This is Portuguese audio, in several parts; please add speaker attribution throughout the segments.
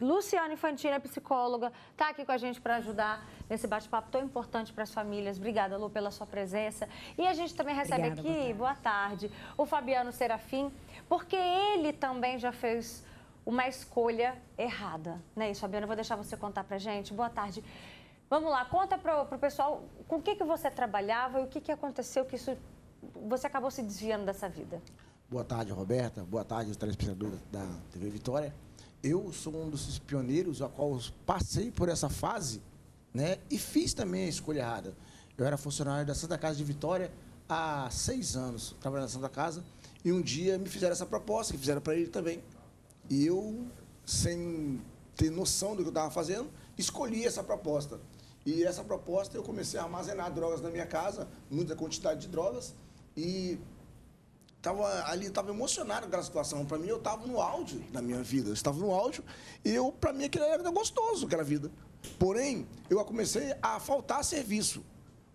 Speaker 1: Luciana Infantini é psicóloga, está aqui com a gente para ajudar nesse bate-papo tão importante para as famílias. Obrigada, Lu, pela sua presença. E a gente também recebe aqui, boa tarde, o Fabiano Serafim, porque ele também já fez uma escolha errada, né? Isso, Fabiano, eu vou deixar você contar para a gente. Boa tarde. Vamos lá, conta para o pessoal com o que você trabalhava e o que aconteceu que você acabou se desviando dessa vida.
Speaker 2: Boa tarde, Roberta. Boa tarde, os telespectadores da TV Vitória. Eu sou um dos pioneiros a qual passei por essa fase, né? E fiz também a escolha errada. Eu era funcionário da Santa Casa de Vitória há 6 anos, trabalhando na Santa Casa, e um dia me fizeram essa proposta, que fizeram para ele também. E eu, sem ter noção do que eu estava fazendo, escolhi essa proposta. E essa proposta eu comecei a armazenar drogas na minha casa, muita quantidade de drogas, e estava emocionado com aquela situação. Para mim, eu estava no auge da minha vida. Eu estava no auge e para mim aquilo era gostoso, aquela vida. Porém, eu comecei a faltar serviço.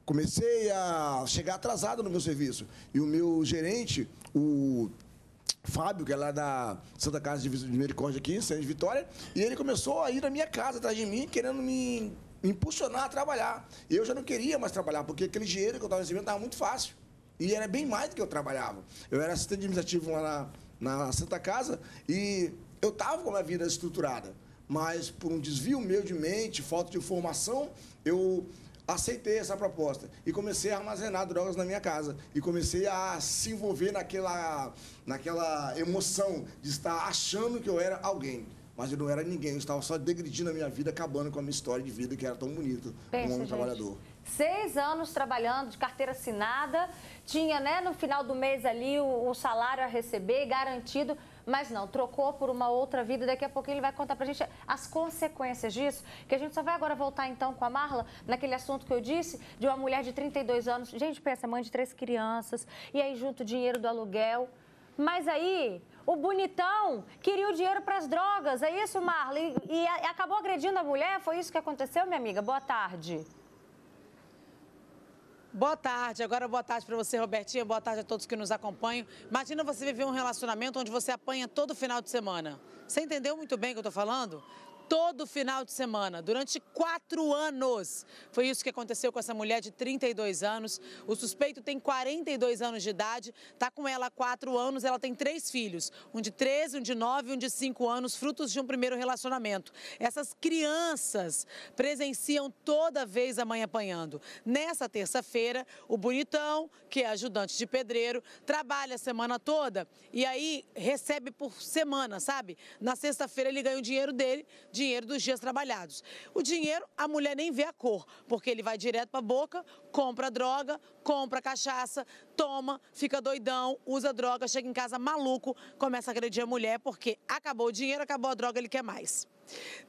Speaker 2: Comecei a chegar atrasado no meu serviço. E o meu gerente, o Fábio, que é lá da Santa Casa de Misericórdia aqui, em Centro de Vitória, e ele começou a ir na minha casa, atrás de mim, querendo me impulsionar a trabalhar. E eu já não queria mais trabalhar, porque aquele dinheiro que eu estava recebendo estava muito fácil. E era bem mais do que eu trabalhava. Eu era assistente administrativo lá na Santa Casa e eu estava com a minha vida estruturada. Mas por um desvio meu de mente, falta de informação, eu aceitei essa proposta. E comecei a armazenar drogas na minha casa. E comecei a se envolver naquela emoção de estar achando que eu era alguém. Mas eu não era ninguém, eu estava só degredindo a minha vida, acabando com a minha história de vida, que era tão bonita, como homem trabalhador.
Speaker 1: 6 anos trabalhando, de carteira assinada, tinha, né, no final do mês ali o salário a receber, garantido, mas não, trocou por uma outra vida. Daqui a pouquinho ele vai contar pra gente as consequências disso, que a gente só vai agora voltar então com a Marla, naquele assunto que eu disse, de uma mulher de 32 anos, gente, pensa, mãe de 3 crianças, e aí junto o dinheiro do aluguel, mas aí o bonitão queria o dinheiro para as drogas, é isso, Marla? E acabou agredindo a mulher, foi isso que aconteceu, minha amiga? Boa tarde.
Speaker 3: Boa tarde, agora boa tarde para você, Robertinha, boa tarde a todos que nos acompanham. Imagina você viver um relacionamento onde você apanha todo final de semana. Você entendeu muito bem o que eu estou falando? Todo final de semana, durante 4 anos. Foi isso que aconteceu com essa mulher de 32 anos. O suspeito tem 42 anos de idade, está com ela há 4 anos, ela tem 3 filhos, um de 13, um de 9 e um de 5 anos, frutos de um primeiro relacionamento. Essas crianças presenciam toda vez a mãe apanhando. Nessa terça-feira, o bonitão, que é ajudante de pedreiro, trabalha a semana toda e aí recebe por semana, sabe? Na sexta-feira ele ganha o dinheiro dele, dinheiro dos dias trabalhados. O dinheiro, a mulher nem vê a cor, porque ele vai direto para a boca, compra droga, compra cachaça, toma, fica doidão, usa droga, chega em casa maluco, começa a agredir a mulher, porque acabou o dinheiro, acabou a droga, ele quer mais.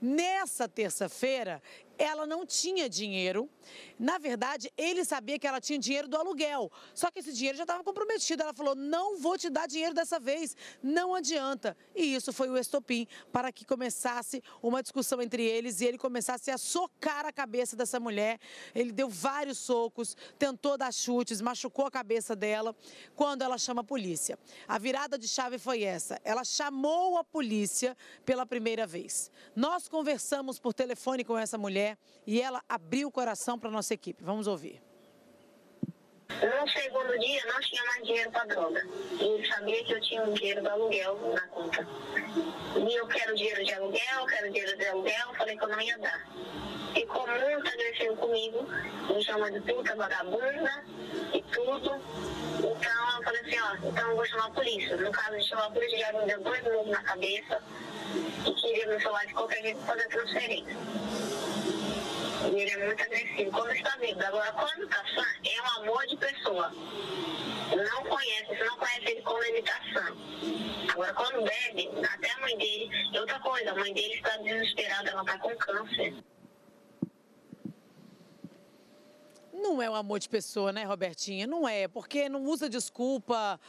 Speaker 3: Nessa terça-feira, ela não tinha dinheiro. Na verdade, ele sabia que ela tinha dinheiro do aluguel. Só que esse dinheiro já estava comprometido. Ela falou, não vou te dar dinheiro dessa vez, não adianta. E isso foi o estopim para que começasse uma discussão entre eles e ele começasse a socar a cabeça dessa mulher. Ele deu vários socos, tentou dar chutes, machucou a cabeça dela, quando ela chama a polícia. A virada de chave foi essa. Ela chamou a polícia pela primeira vez. Nós conversamos por telefone com essa mulher e ela abriu o coração para a nossa equipe. Vamos ouvir.
Speaker 4: No segundo dia, não tinha mais dinheiro para droga. E ele sabia que eu tinha um dinheiro do aluguel na conta. E eu quero dinheiro de aluguel, Eu falei que eu não ia dar. Ficou muito agressivo comigo, me chama de puta, vagabunda e tudo. Então eu falei assim, então eu vou chamar a polícia. No caso de chamar a polícia, já me deu 2 minutos na cabeça e queria me falar de qualquer jeito fazer transferência. E ele é muito agressivo quando está vivo. Agora, quando está sã, é um amor de pessoa. Não conhece, você não conhece ele quando ele está sã. Agora, quando bebe, até a mãe dele... E outra coisa, a mãe dele está desesperada, ela está com câncer.
Speaker 3: Não é um amor de pessoa, né, Robertinha? Não é, porque não usa desculpa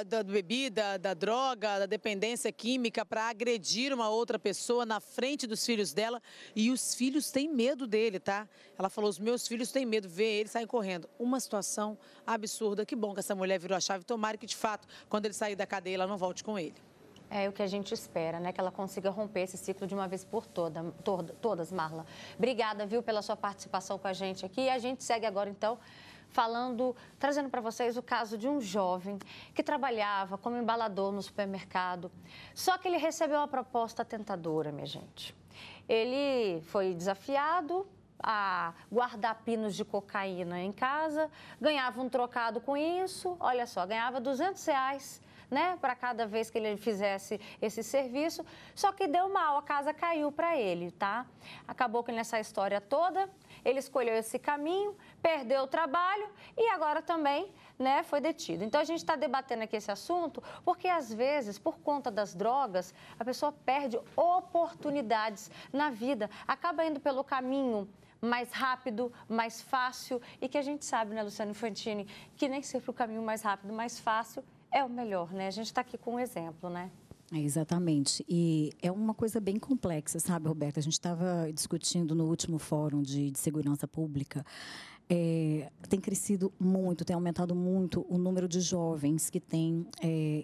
Speaker 3: da bebida, da droga, da dependência química para agredir uma outra pessoa na frente dos filhos dela. E os filhos têm medo dele, tá? Ela falou, os meus filhos têm medo, vê ele saem correndo. Uma situação absurda. Que bom que essa mulher virou a chave. Tomara que, de fato, quando ele sair da cadeia, ela não volte com ele.
Speaker 1: É o que a gente espera, né? Que ela consiga romper esse ciclo de uma vez por todas, Marla. Obrigada, viu, pela sua participação com a gente aqui. E a gente segue agora, então, trazendo para vocês o caso de um jovem que trabalhava como embalador no supermercado. Só que ele recebeu uma proposta tentadora, minha gente. Ele foi desafiado a guardar pinos de cocaína em casa, ganhava um trocado com isso, olha só, ganhava R$200, né, para cada vez que ele fizesse esse serviço, só que deu mal, a casa caiu para ele, tá? Acabou que nessa história toda, ele escolheu esse caminho, perdeu o trabalho e agora também, né, foi detido. Então, a gente está debatendo aqui esse assunto porque, às vezes, por conta das drogas, a pessoa perde oportunidades na vida, acaba indo pelo caminho mais rápido, mais fácil e que a gente sabe, né, Luciano Infantini, que nem sempre o caminho mais rápido, mais fácil é o melhor, né? A gente está aqui com um exemplo, né?
Speaker 5: Exatamente. E é uma coisa bem complexa, sabe, Roberta? A gente estava discutindo no último fórum de segurança pública. Tem crescido muito, tem aumentado muito o número de jovens que têm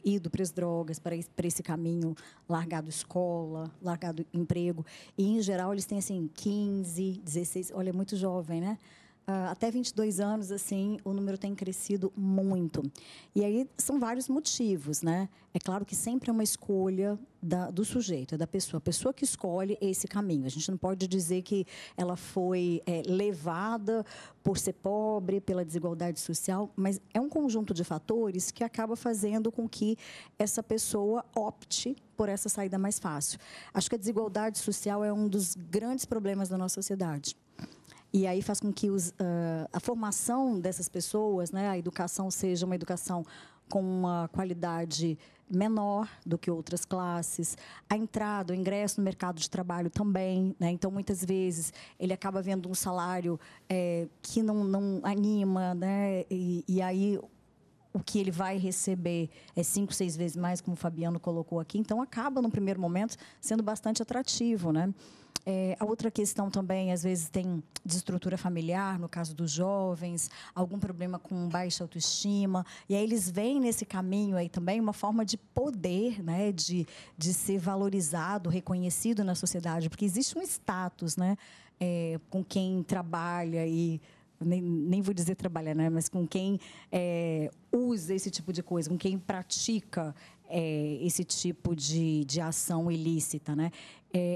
Speaker 5: ido para as drogas, para esse caminho, largado escola, largado emprego. E, em geral, eles têm, assim, 15, 16... Olha, é muito jovem, né? Até 22 anos, assim, o número tem crescido muito. E aí são vários motivos, né? É claro que sempre é uma escolha do sujeito, é da pessoa. A pessoa que escolhe esse caminho. A gente não pode dizer que ela foi levada por ser pobre, pela desigualdade social, mas é um conjunto de fatores que acaba fazendo com que essa pessoa opte por essa saída mais fácil. Acho que a desigualdade social é um dos grandes problemas da nossa sociedade. E aí faz com que a formação dessas pessoas, né, a educação seja uma educação com uma qualidade menor do que outras classes, a entrada, o ingresso no mercado de trabalho também, né? Então, muitas vezes, ele acaba vendo um salário que não anima, né? E aí o que ele vai receber é 5, 6 vezes mais, como o Fabiano colocou aqui. Então, acaba, no primeiro momento, sendo bastante atrativo, né? A outra questão também, às vezes, tem desestrutura familiar, no caso dos jovens, algum problema com baixa autoestima. E aí eles veem nesse caminho aí também uma forma de poder, né, de ser valorizado, reconhecido na sociedade. Porque existe um status, né, com quem trabalha e... Nem vou dizer trabalhar, né? Mas com quem usa esse tipo de coisa, com quem pratica esse tipo de ação ilícita, né?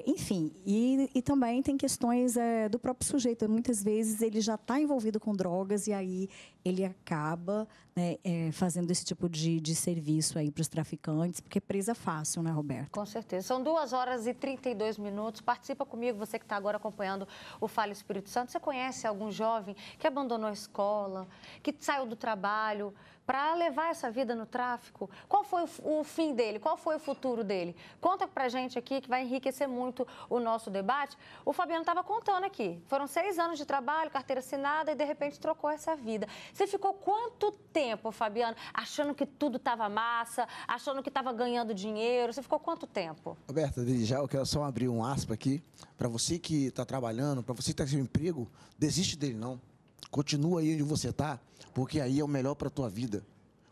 Speaker 5: Enfim, e também tem questões do próprio sujeito. Muitas vezes ele já está envolvido com drogas e aí ele acaba, né, fazendo esse tipo de serviço aí para os traficantes, porque é presa fácil, né, Roberto?
Speaker 1: Com certeza. São 2h32. Participa comigo, você que está agora acompanhando o Fala Espírito Santo. Você conhece algum jovem que abandonou a escola, que saiu do trabalho para levar essa vida no tráfico? Qual foi o fim dele? Qual foi o futuro dele? Conta pra gente aqui, que vai enriquecer muito o nosso debate. O Fabiano estava contando aqui. Foram 6 anos de trabalho, carteira assinada e, de repente, trocou essa vida. Você ficou quanto tempo, Fabiano, achando que tudo estava massa, achando que estava ganhando dinheiro? Você ficou quanto tempo?
Speaker 2: Roberta, desde já eu quero só abrir um aspa aqui. Para você que está trabalhando, para você que está sem emprego, desiste dele não. Continua aí onde você está, porque aí é o melhor para a tua vida.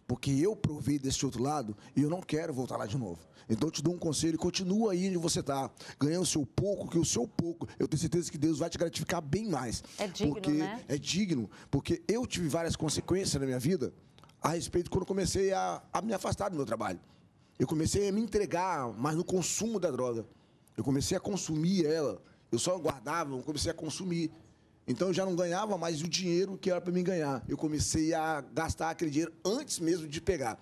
Speaker 2: Porque eu provei desse outro lado e eu não quero voltar lá de novo. Então, eu te dou um conselho, continua aí onde você está, ganhando o seu pouco, que o seu pouco, eu tenho certeza que Deus vai te gratificar bem mais.
Speaker 1: É digno,
Speaker 2: porque
Speaker 1: né?
Speaker 2: É digno, porque eu tive várias consequências na minha vida a respeito quando eu comecei a me afastar do meu trabalho. Eu comecei a me entregar mais no consumo da droga. Eu comecei a consumir ela. Eu só guardava, eu comecei a consumir. Então, eu já não ganhava mais o dinheiro que era para mim ganhar. Eu comecei a gastar aquele dinheiro antes mesmo de pegar.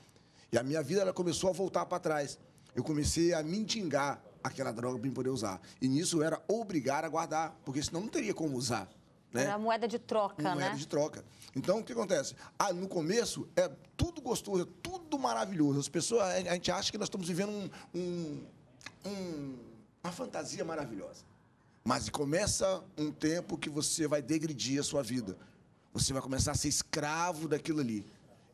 Speaker 2: E a minha vida ela começou a voltar para trás. Eu comecei a mendigar aquela droga para poder usar. E nisso eu era obrigado a guardar, porque senão não teria como usar. Né?
Speaker 1: Era moeda de troca, né?
Speaker 2: Moeda de troca. Então, o que acontece? No começo, é tudo gostoso, é tudo maravilhoso. As pessoas, a gente acha que nós estamos vivendo uma fantasia maravilhosa. Mas começa um tempo que você vai degredir a sua vida. Você vai começar a ser escravo daquilo ali.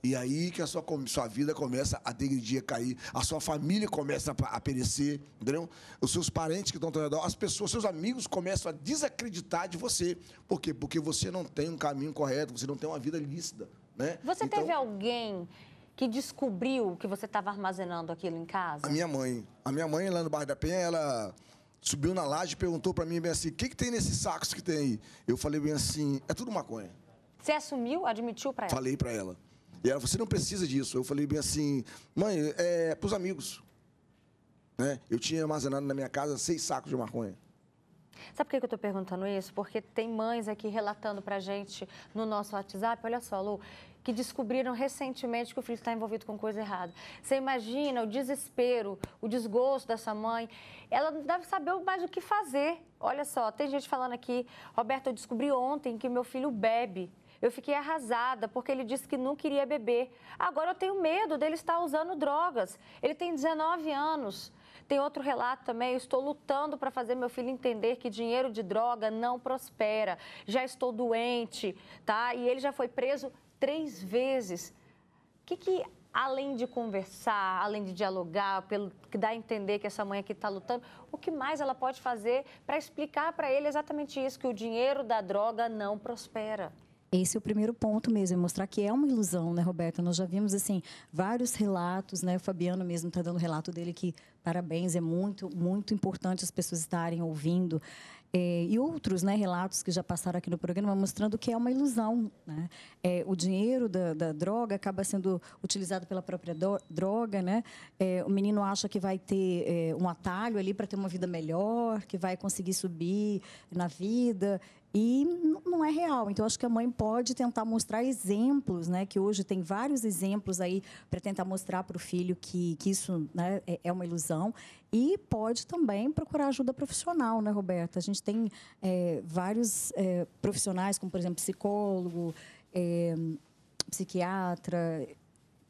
Speaker 2: E aí que a sua vida começa a degredir, a cair. A sua família começa a perecer, entendeu? Os seus parentes que estão ao teu redor, as pessoas, seus amigos começam a desacreditar de você. Por quê? Porque você não tem um caminho correto, você não tem uma vida lícita, né?
Speaker 1: Você teve alguém que descobriu que você estava armazenando aquilo em casa?
Speaker 2: A minha mãe. A minha mãe, lá no bairro da Penha, ela subiu na laje e perguntou para mim bem assim, o que tem nesses sacos que tem aí? Eu falei bem assim, é tudo maconha.
Speaker 1: Você assumiu, admitiu para ela?
Speaker 2: Falei para ela. E ela falou, você não precisa disso. Eu falei bem assim, mãe, é para os amigos. Né? Eu tinha armazenado na minha casa 6 sacos de maconha.
Speaker 1: Sabe por que eu estou perguntando isso? Porque tem mães aqui relatando para a gente no nosso WhatsApp, olha só, Lu, que descobriram recentemente que o filho está envolvido com coisa errada. Você imagina o desespero, o desgosto dessa mãe. Ela não deve saber mais o que fazer. Olha só, tem gente falando aqui, Roberto, eu descobri ontem que meu filho bebe. Eu fiquei arrasada porque ele disse que não queria beber. Agora eu tenho medo dele estar usando drogas. Ele tem 19 anos. Tem outro relato também, eu estou lutando para fazer meu filho entender que dinheiro de droga não prospera. Já estou doente, tá? E ele já foi preso 3 vezes. O que além de conversar, além de dialogar, pelo que dá a entender que essa mãe aqui está lutando, o que mais ela pode fazer para explicar para ele exatamente isso, que o dinheiro da droga não prospera?
Speaker 5: Esse é o primeiro ponto mesmo, é mostrar que é uma ilusão, né, Roberta? Nós já vimos, assim, vários relatos, né? O Fabiano mesmo está dando o relato dele que, parabéns, é muito, muito importante as pessoas estarem ouvindo. E outros, né, relatos que já passaram aqui no programa mostrando que é uma ilusão, né? O dinheiro da droga acaba sendo utilizado pela própria droga, né? O menino acha que vai ter um atalho ali para ter uma vida melhor, que vai conseguir subir na vida. E não é real. Então, acho que a mãe pode tentar mostrar exemplos, né? Que hoje tem vários exemplos aí para tentar mostrar para o filho que isso, né, é uma ilusão. E pode também procurar ajuda profissional, né, Roberta? A gente tem vários profissionais, como, por exemplo, psicólogo, psiquiatra,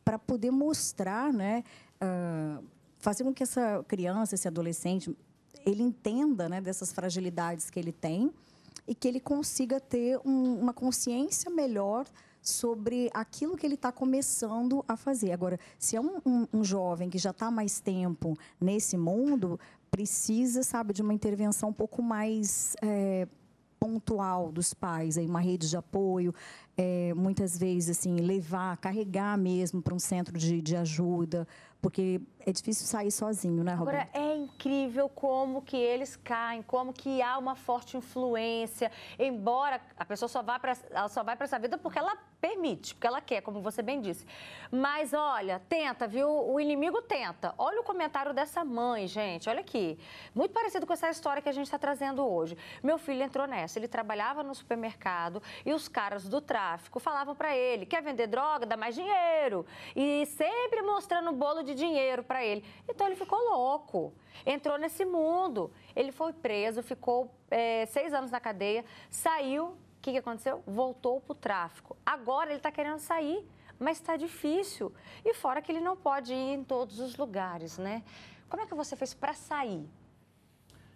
Speaker 5: para poder mostrar, né? Fazer com que essa criança, esse adolescente, ele entenda, né, dessas fragilidades que ele tem, e que ele consiga ter uma consciência melhor sobre aquilo que ele está começando a fazer. Agora, se é um jovem que já está há mais tempo nesse mundo, precisa, sabe, de uma intervenção um pouco mais pontual dos pais, aí, uma rede de apoio, muitas vezes, assim, carregar mesmo para um centro de ajuda, porque é difícil sair sozinho, né, Roberto?
Speaker 1: Agora, é incrível como que eles caem, como que há uma forte influência, embora a pessoa ela só vai para essa vida porque ela permite, porque ela quer, como você bem disse. Mas, olha, tenta, viu? O inimigo tenta. Olha o comentário dessa mãe, gente, olha aqui. Muito parecido com essa história que a gente está trazendo hoje. Meu filho entrou nessa, ele trabalhava no supermercado e os caras do tráfico falavam para ele, quer vender droga? Dá mais dinheiro. E sempre mostrando um bolo de dinheiro para ele. Então, ele ficou louco, entrou nesse mundo. Ele foi preso, ficou 6 anos na cadeia, saiu. O que aconteceu? Voltou para o tráfico. Agora ele está querendo sair, mas está difícil. E fora que ele não pode ir em todos os lugares, né? Como é que você fez para sair?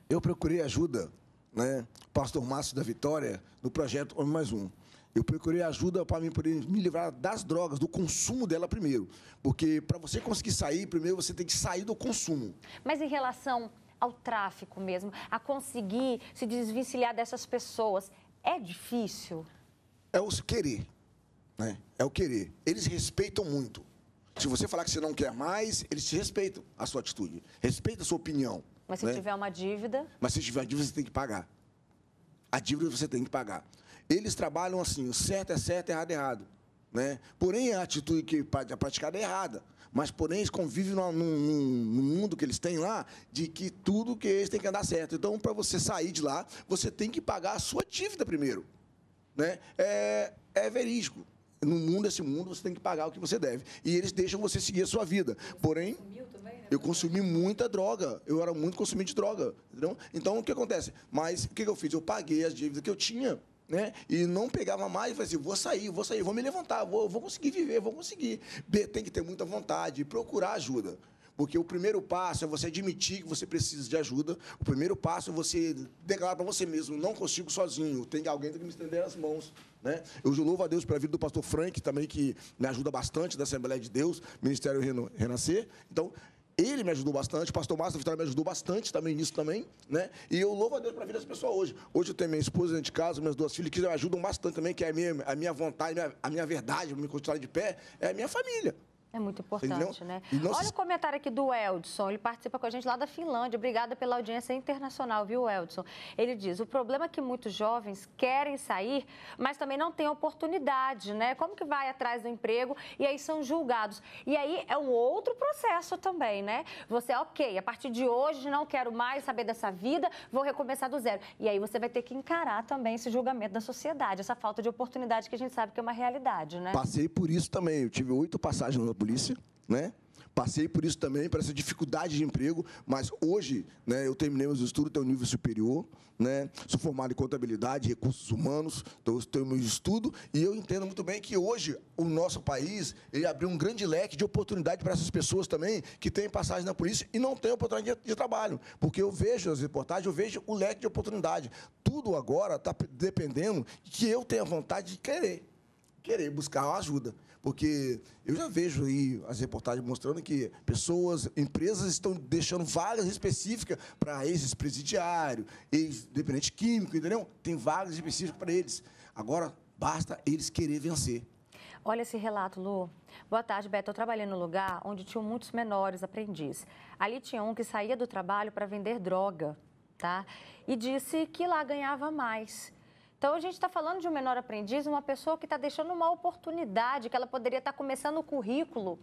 Speaker 2: Eu procurei ajuda, né? Pastor Márcio da Vitória, no projeto Homem Mais Um. Eu procurei ajuda para mim poder me livrar das drogas, do consumo dela primeiro. Porque para você conseguir sair, primeiro você tem que sair do consumo.
Speaker 1: Mas em relação ao tráfico mesmo, a conseguir se desvencilhar dessas pessoas, é difícil?
Speaker 2: É o querer, né? É o querer. Eles respeitam muito. Se você falar que você não quer mais, eles te respeitam a sua atitude, respeitam a sua opinião.
Speaker 1: Mas se tiver uma dívida?
Speaker 2: Mas se tiver uma dívida, você tem que pagar. A dívida você tem que pagar. Eles trabalham assim, o certo é certo, errado é errado, né? Porém, a atitude que é praticada é errada. Mas, porém, eles convivem num mundo que eles têm lá, de que tudo que eles têm que andar certo. Então, para você sair de lá, você tem que pagar a sua dívida primeiro, né? É verídico. No mundo, esse mundo, você tem que pagar o que você deve. E eles deixam você seguir a sua vida. Porém, eu consumi muita droga. Eu era muito consumidor de droga, entendeu? Então, o que acontece? Mas, o que eu fiz? Eu paguei as dívidas que eu tinha, né? E não pegava mais e falei assim, vou sair, vou me levantar, vou conseguir viver, vou conseguir. Tem que ter muita vontade e procurar ajuda. Porque o primeiro passo é você admitir que você precisa de ajuda. O primeiro passo é você declarar para você mesmo, não consigo sozinho, tem alguém que me estender as mãos, né? Eu louvo a Deus pela vida do pastor Frank, também, que me ajuda bastante, da Assembleia de Deus, Ministério Renascer. Então, ele me ajudou bastante, o pastor Márcio da Vitória me ajudou bastante também nisso também, né? E eu louvo a Deus pela vida das pessoas hoje. Hoje eu tenho minha esposa dentro de casa, minhas 2 filhas, que me ajudam bastante também, que é a minha vontade, a minha verdade, para me continuar de pé, é a minha família.
Speaker 1: É muito importante, né?
Speaker 2: Olha
Speaker 1: o comentário aqui do Eldson, ele participa com a gente lá da Finlândia. Obrigada pela audiência internacional, viu, Eldson? Ele diz, o problema é que muitos jovens querem sair, mas também não têm oportunidade, né? Como que vai atrás do emprego e aí são julgados? E aí é um outro processo também, né? Você, ok, a partir de hoje não quero mais saber dessa vida, vou recomeçar do zero. E aí você vai ter que encarar também esse julgamento da sociedade, essa falta de oportunidade que a gente sabe que é uma realidade, né?
Speaker 6: Passei por isso também, eu tive 8 passagens na polícia, né? Passei por isso também, por essa dificuldade de emprego, mas hoje, né, eu terminei meus estudos, tenho um nível superior, né? Sou formado em contabilidade, recursos humanos, tenho meu estudo, e eu entendo muito bem que hoje o nosso país, ele abriu um grande leque de oportunidade para essas pessoas também que têm passagem na polícia e não têm oportunidade de trabalho, porque eu vejo as reportagens, eu vejo o leque de oportunidade. Tudo agora está dependendo que eu tenha vontade de querer buscar uma ajuda. Porque eu já vejo aí as reportagens mostrando que empresas estão deixando vagas específicas para ex-presidiário, ex-dependente químico, entendeu? Tem vagas específicas para eles. Agora, basta eles querer vencer.
Speaker 1: Olha esse relato, Lu. Boa tarde, Beto. Eu trabalhei num lugar onde tinham muitos menores aprendizes. Ali tinha um que saía do trabalho para vender droga, tá? E disse que lá ganhava mais. Então, a gente está falando de um menor aprendiz, uma pessoa que está deixando uma oportunidade, que ela poderia estar começando o currículo,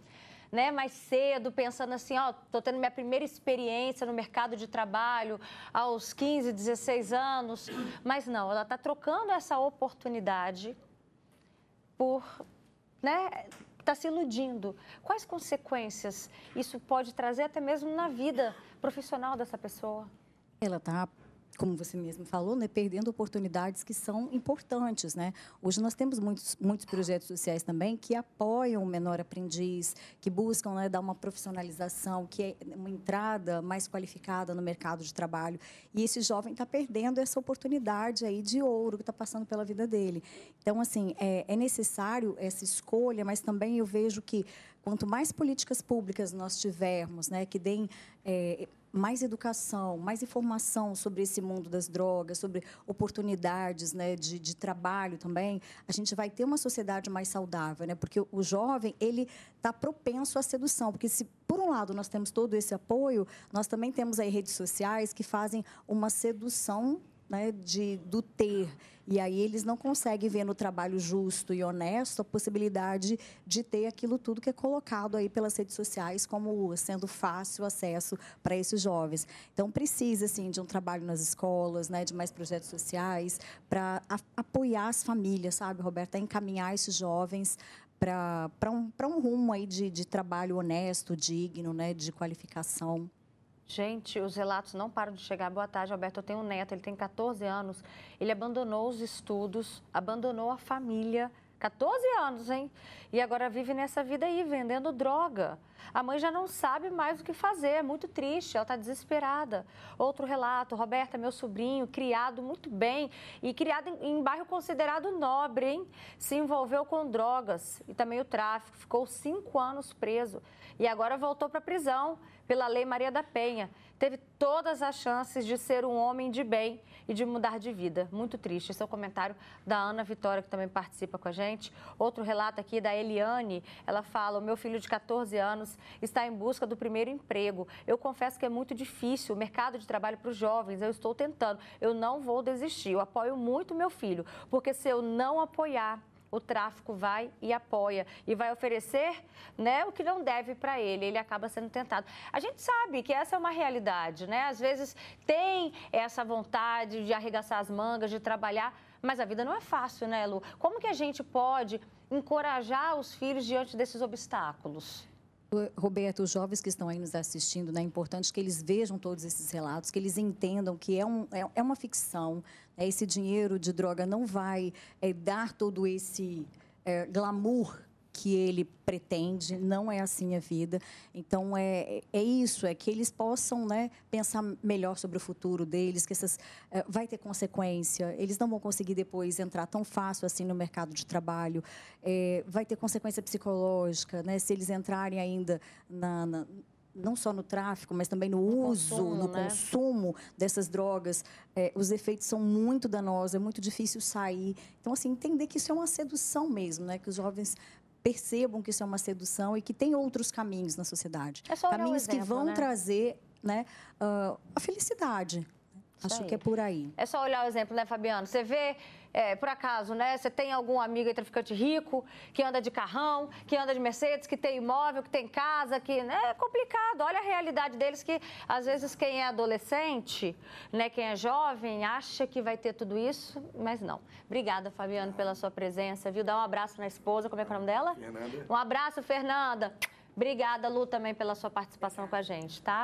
Speaker 1: né, mais cedo, pensando assim, estou tendo minha primeira experiência no mercado de trabalho aos 15, 16 anos. Mas não, ela está trocando essa oportunidade por, né, está se iludindo. Quais consequências isso pode trazer até mesmo na vida profissional dessa pessoa?
Speaker 5: Ela está, como você mesmo falou, né, perdendo oportunidades que são importantes, né? Hoje nós temos muitos projetos sociais também que apoiam o menor aprendiz, que buscam, né, dar uma profissionalização, que é uma entrada mais qualificada no mercado de trabalho. E esse jovem está perdendo essa oportunidade aí de ouro que está passando pela vida dele. Então, assim, é necessário essa escolha, mas também eu vejo que quanto mais políticas públicas nós tivermos, né, que deem mais educação, mais informação sobre esse mundo das drogas, sobre oportunidades, né, de trabalho também, a gente vai ter uma sociedade mais saudável, né? Porque o jovem, ele está propenso à sedução, porque se por um lado nós temos todo esse apoio, nós também temos aí redes sociais que fazem uma sedução, né, do ter. E aí eles não conseguem ver no trabalho justo e honesto a possibilidade de ter aquilo tudo que é colocado aí pelas redes sociais como sendo fácil acesso para esses jovens. Então, precisa, assim, de um trabalho nas escolas, né, de mais projetos sociais, para apoiar as famílias, sabe, Roberta? Encaminhar esses jovens para um rumo aí de trabalho honesto, digno, né, de qualificação.
Speaker 1: Gente, os relatos não param de chegar. Boa tarde, Alberto. Eu tenho um neto, ele tem 14 anos. Ele abandonou os estudos, abandonou a família. 14 anos, hein? E agora vive nessa vida aí, vendendo droga. A mãe já não sabe mais o que fazer, é muito triste, ela está desesperada. Outro relato, Roberta, meu sobrinho, criado muito bem e criado em bairro considerado nobre, hein? Se envolveu com drogas e também o tráfico, ficou 5 anos preso e agora voltou para a prisão pela Lei Maria da Penha. Teve todas as chances de ser um homem de bem e de mudar de vida. Muito triste. Esse é o comentário da Ana Vitória, que também participa com a gente. Outro relato aqui da Eliane. Ela fala, o meu filho de 14 anos está em busca do primeiro emprego. Eu confesso que é muito difícil o mercado de trabalho para os jovens. Eu estou tentando. Eu não vou desistir. Eu apoio muito meu filho, porque se eu não apoiar, o tráfico vai e apoia e vai oferecer, né, o que não deve para ele. Ele acaba sendo tentado. A gente sabe que essa é uma realidade, né? Às vezes tem essa vontade de arregaçar as mangas, de trabalhar, mas a vida não é fácil, né, Lu? Como que a gente pode encorajar os filhos diante desses obstáculos?
Speaker 5: Roberto, os jovens que estão aí nos assistindo, né, é importante que eles vejam todos esses relatos, que eles entendam que é uma ficção. Né, esse dinheiro de droga não vai dar todo esse glamour que ele pretende, não é assim a vida. Então, é isso, é que eles possam, né, pensar melhor sobre o futuro deles, que vai ter consequência, eles não vão conseguir depois entrar tão fácil assim no mercado de trabalho, vai ter consequência psicológica, né, se eles entrarem ainda não só no tráfico, mas também no uso, no consumo dessas drogas, os efeitos são muito danosos, é muito difícil sair. Então, assim, entender que isso é uma sedução mesmo, né, que os jovens percebam que isso é uma sedução e que tem outros caminhos na sociedade.
Speaker 1: É só olhar um
Speaker 5: caminhos
Speaker 1: exemplo,
Speaker 5: que vão
Speaker 1: né?
Speaker 5: trazer, né, a felicidade. Acho
Speaker 1: aí.
Speaker 5: que é por aí.
Speaker 1: É só olhar o exemplo, né, Fabiano? Você vê, por acaso, né? Você tem algum amigo aí, traficante rico, que anda de carrão, que anda de Mercedes, que tem imóvel, que tem casa, que né, é complicado. Olha a realidade deles, que às vezes quem é adolescente, né, quem é jovem, acha que vai ter tudo isso, mas não. Obrigada, Fabiano, pela sua presença, viu? Dá um abraço na esposa, como é que é o nome dela?
Speaker 6: Fernanda.
Speaker 1: Um abraço, Fernanda. Obrigada, Lu, também pela sua participação com a gente, tá?